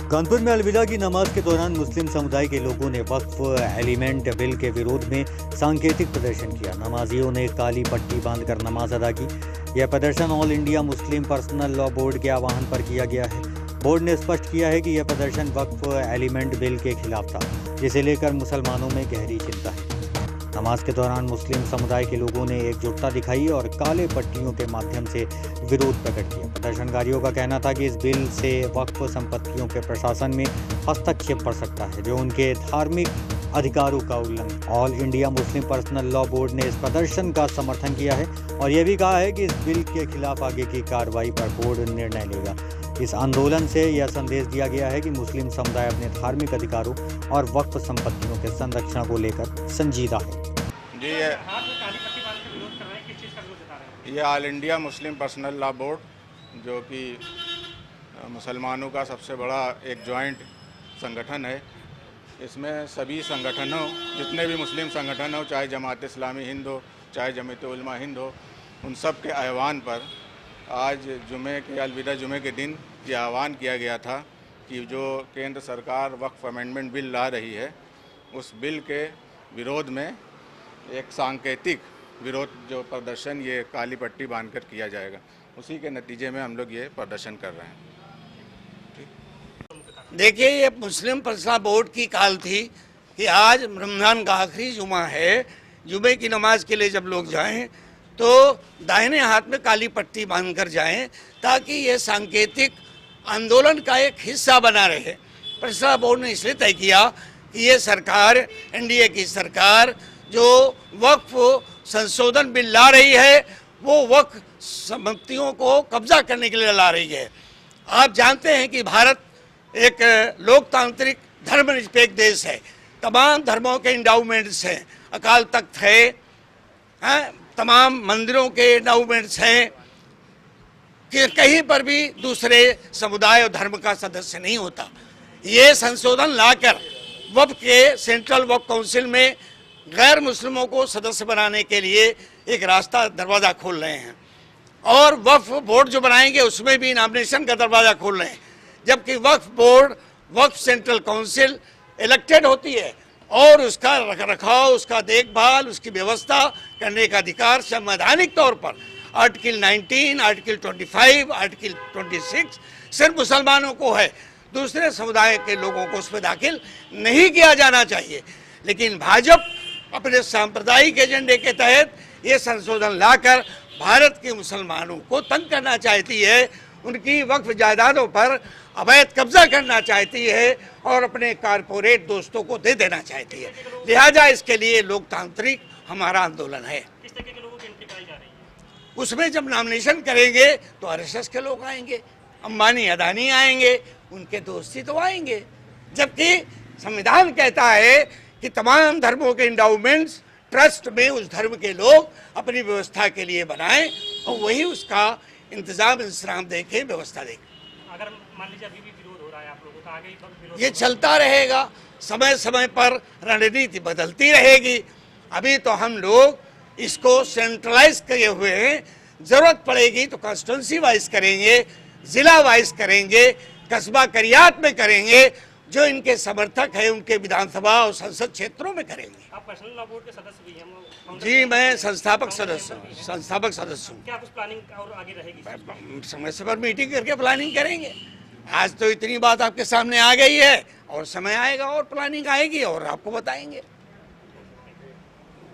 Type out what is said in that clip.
कानपुर में अलविदा की नमाज के दौरान मुस्लिम समुदाय के लोगों ने वक्फ एलिमेंट बिल के विरोध में सांकेतिक प्रदर्शन किया। नमाजियों ने काली पट्टी बांधकर नमाज अदा की। यह प्रदर्शन all India Muslim personal law board के आह्वान पर किया गया है। बोर्ड ने स्पष्ट किया है कि यह प्रदर्शन वक्फ एलिमेंट बिल के खिलाफ था, जिसे लेकर मुसलमानों में गहरी चिंता है। नमाज के दौरान मुस्लिम समुदाय के लोगों ने एकजुटता दिखाई और काले पट्टियों के माध्यम से विरोध प्रकट किया। प्रदर्शनकारियों का कहना था कि इस बिल से वक्फ संपत्तियों के प्रशासन में हस्तक्षेप पड़ सकता है, जो उनके धार्मिक अधिकारों का उल्लंघन। All India Muslim personal law board ने इस प्रदर्शन का समर्थन किया है और यह भी कहा है कि इस बिल के खिलाफ आगे की कार्रवाई पर बोर्ड निर्णय लेगा। इस आंदोलन से यह संदेश दिया गया है कि मुस्लिम समुदाय अपने धार्मिक अधिकारों और वक्फ संपत्तियों के संरक्षण को लेकर संजीदा है। जी, ये all India Muslim personal law board, जो कि मुसलमानों का सबसे बड़ा एक जॉइंट संगठन है। इसमें सभी संगठनों, जितने भी मुस्लिम संगठन हो, चाहे जमात इस्लामी हिंद हो, चाहे जमीयत उलमा हिंद हो, उन सब के आह्वान पर आज जुमे के अलविदा जुमे के दिन ये आह्वान किया गया था कि जो केंद्र सरकार वक्फ अमेंडमेंट बिल ला रही है, उस बिल के विरोध में एक सांकेतिक विरोध जो प्रदर्शन ये काली पट्टी बांधकर किया जाएगा। उसी के नतीजे में हम लोग ये प्रदर्शन कर रहे हैं। देखिए, ये मुस्लिम पर्सनल बोर्ड की कॉल थी कि आज रमज़ान का आखिरी जुमा है। जुमे की नमाज के लिए जब लोग जाएं तो दाहिने हाथ में काली पट्टी बांधकर जाएं, ताकि ये सांकेतिक आंदोलन का एक हिस्सा बना रहे। पर्सनल बोर्ड ने इसलिए तय किया कि ये सरकार, एनडीए की सरकार, जो वक्फ संशोधन बिल ला रही है, वो वक्फ संपत्तियों को कब्जा करने के लिए ला रही है। आप जानते हैं कि भारत एक लोकतांत्रिक धर्मनिरपेक्ष देश है। तमाम धर्मों के इंडाउमेंट्स हैं, अकाल तख्त है, तमाम मंदिरों के इंडाउमेंट्स हैं कि कहीं पर भी दूसरे समुदाय और धर्म का सदस्य नहीं होता। ये संशोधन लाकर वक्फ के सेंट्रल वक्फ काउंसिल में गैर मुस्लिमों को सदस्य बनाने के लिए एक रास्ता दरवाज़ा खोल रहे हैं, और वक्फ बोर्ड जो बनाएंगे उसमें भी नॉमिनेशन का दरवाज़ा खोल रहे हैं। जबकि वक्फ बोर्ड, वक्फ सेंट्रल काउंसिल इलेक्टेड होती है और उसका रखरखाव, उसका देखभाल, उसकी व्यवस्था करने का अधिकार संवैधानिक तौर पर आर्टिकल 19, आर्टिकल 25, आर्टिकल 26 सिर्फ मुसलमानों को है। दूसरे समुदाय के लोगों को उसमें दाखिल नहीं किया जाना चाहिए। लेकिन भाजपा अपने सांप्रदायिक एजेंडे के तहत ये संशोधन लाकर भारत के मुसलमानों को तंग करना चाहती है, उनकी वक्फ जायदादों पर अवैध कब्जा करना चाहती है और अपने कारपोरेट दोस्तों को दे देना चाहती है। लिहाजा इसके लिए लोकतांत्रिक हमारा आंदोलन है। किस तरह के लोगों की एंट्री कराई जा रही है? उसमें जब नॉमिनेशन करेंगे तो आरएसएस के लोग आएंगे, अंबानी अदानी आएंगे, उनके दोस्ती तो आएंगे। जबकि संविधान कहता है कि तमाम धर्मों के इंडाउमेंट्स ट्रस्ट में उस धर्म के लोग अपनी व्यवस्था के लिए बनाएं और वही उसका इंतजाम देखें, व्यवस्था देखें। अगर मान लीजिए अभी भी विरोध हो रहा है आप लोगों का, आगे विरोध ये चलता रहेगा, समय समय पर रणनीति बदलती रहेगी। अभी तो हम लोग इसको सेंट्रलाइज किए हुए हैं, जरूरत पड़ेगी तो कॉन्स्टिट्यूंसी वाइज करेंगे, जिला वाइज करेंगे, कस्बा करियात में करेंगे, जो इनके समर्थक है उनके विधानसभा और संसद क्षेत्रों में करेंगे। आप पर्सनल लॉ बोर्ड के सदस्य भी हैं? जी, मैं संस्थापक सदस्य हूँ। क्या कुछ प्लानिंग और आगे रहेगी? समय समय पर मीटिंग करके प्लानिंग करेंगे। आज तो इतनी बात आपके सामने आ गई है, और समय आएगा और प्लानिंग आएगी और आपको बताएंगे।